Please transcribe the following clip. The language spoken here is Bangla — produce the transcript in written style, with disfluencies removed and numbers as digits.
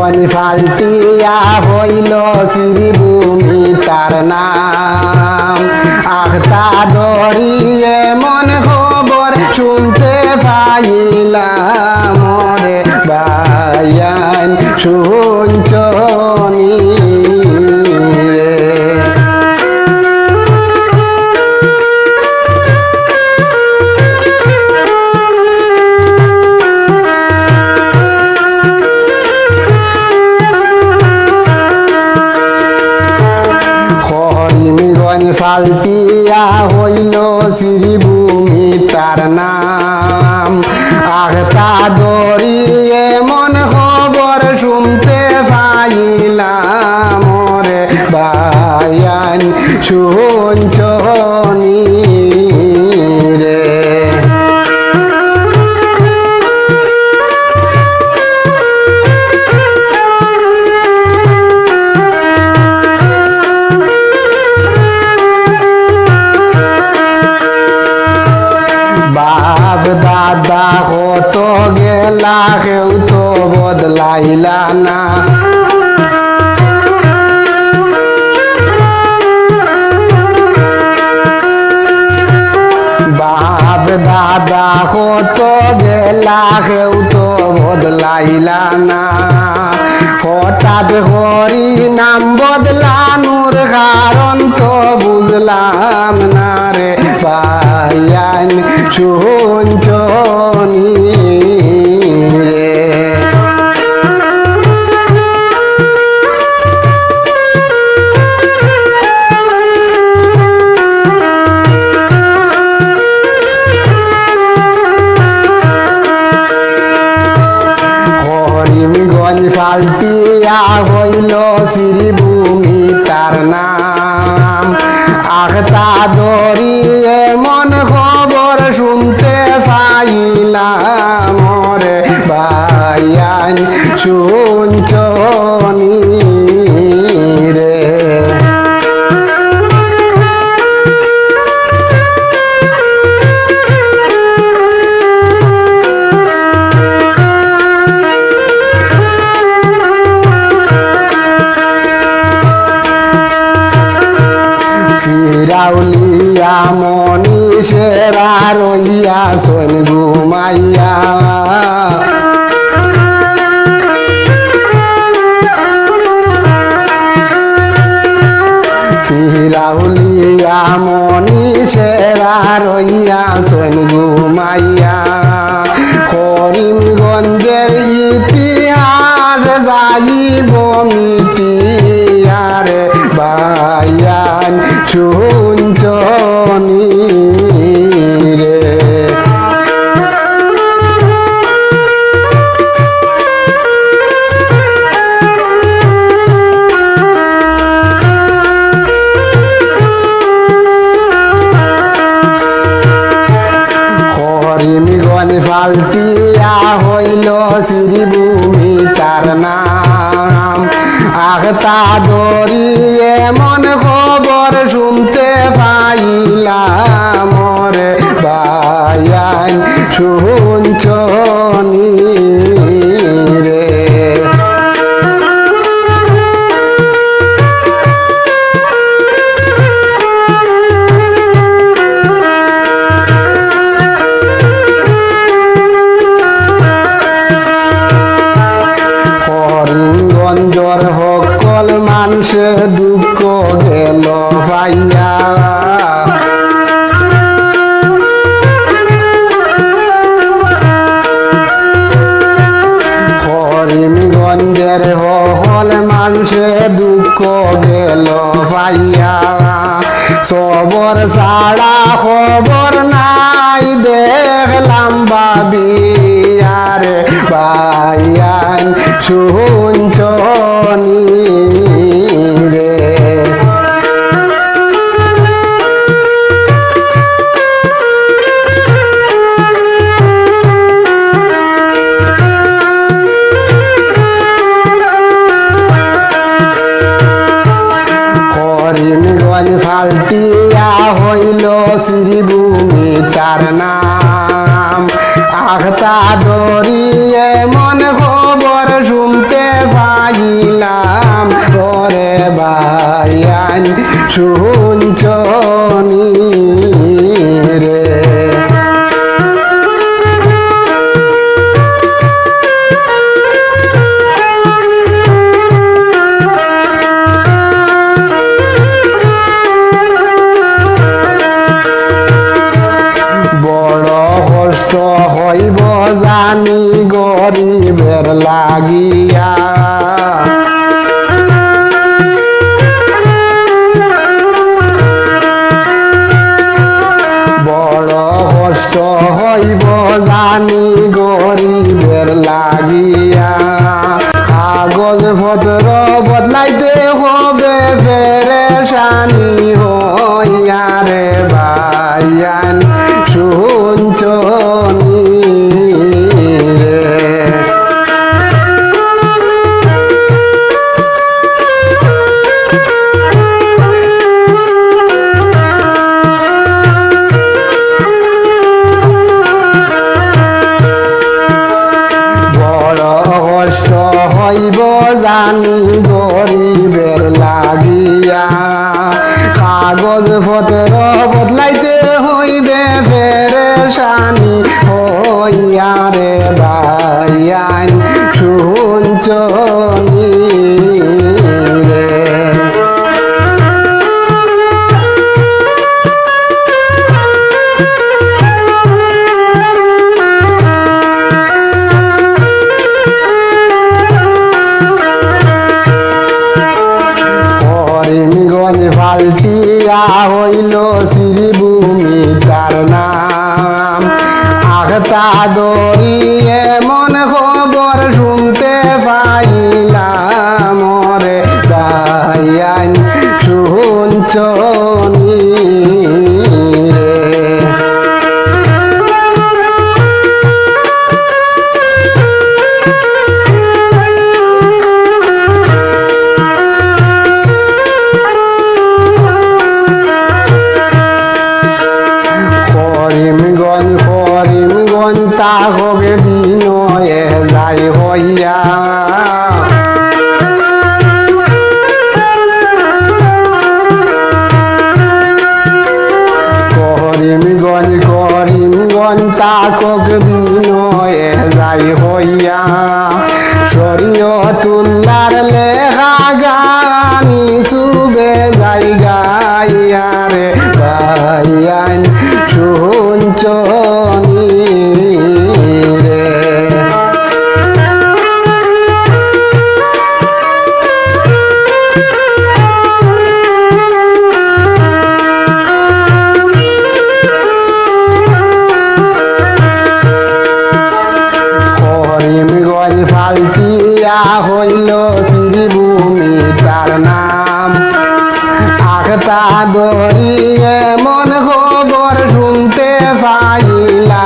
করিমগঞ্জ ফাল্টিয়া হইল শ্রীভূমি তার নাম। আখতা দরিয়ে মন খবর শুনতে পাইলাম রে বায়ান শুনছনি রে। করিমগঞ্জ ফাল্টিয়া হইল শ্রীভূমি তার নাম। আখতা দরিয়ে মন খবর শুনতে পাইলাম রে বায়ান শুনছনি রে। বাপ দাদা কত গেলা কেউ তো বদলাইলা না। বাপ দাদা কত গেলা কেউ তো বদলাইলা না। হঠাৎ করি নাম বদলানোর কারণ তো বুঝলাম না রে বায়ান শুনছনি রে। করিমগঞ্জ ফাল্টিয়া হইল শ্রীভূমি তার নাম। আখতা দরিয়ে মন খবর শুনতে পাইলাম রে বায়ান শুনছনি রে। ফিরাউলিয়া মনীষেরা রইয়া শোন ঘুমাইয়া। ফিরাউলিয়া মনীষেরা রইয়া শোন ঘুমাইয়া। করিমগঞ্জের ইতিহাস যাইব মিটিয়া রে বায়ান শুনছনি রে। করিমগঞ্জ ফাল্টিয়া হইল শ্রীভূমি তার নাম। আখতা দরিয়ে মন খবর শুনতে পাইলাম রে বায়ান শুনছনি রে। করিমগঞ্জর সকল মানুষে দুঃখ গেল পাইয়া। করিমগঞ্জের সকল মানুষে দুঃখ গেল পাইয়া। সবর ছাড়া খবর নাই দেখলাম বাবিয়া রে বায়ান শুনছনি রে। করিমগঞ্জ ফাল্টিয়া হইল শ্রীভূমি তার নাম। আখতা দরিয়ে মন খবর শুনতে ভাইয়ান শুনছনি রে কষ্ট হইব জানি গরিবের লাগিয়া বড় কষ্ট হইব জানি গরিবের লাগিয়া কাগজ পত্র বদলাইতে হবে পেরেশানি হইয়া রে ভাইয়ান শুনছনি রে বড় কষ্ট হইব জানি গরিবের লাগিয়া কাগজ পত্র বদলাইতে হইবে পেরেশানি হইয়া রে ভাইয়ান শুনছনি রে করিমগঞ্জ ফাল্টিয়া হইল শ্রীভূমি তার নাম আখতা দরি এমন খবর শুনতে পাইলাম রে ভাইয়ান শুনছনি রে করিমগঞ্জ তাহবে বিনয়ে যাই হইয়া করিমগঞ্জ তাকক বিনয়ে যাই হইয়া শরীয়তুল্লাহর লেখা গানি সুবে যাই গাইয়া রে ভাইয়ান শুনছনি রে করিমগঞ্জ ফাল্টিয়া হইল শ্রীভূমি তার নাম আখতা দরি এমন খবর শুনতে পাইলা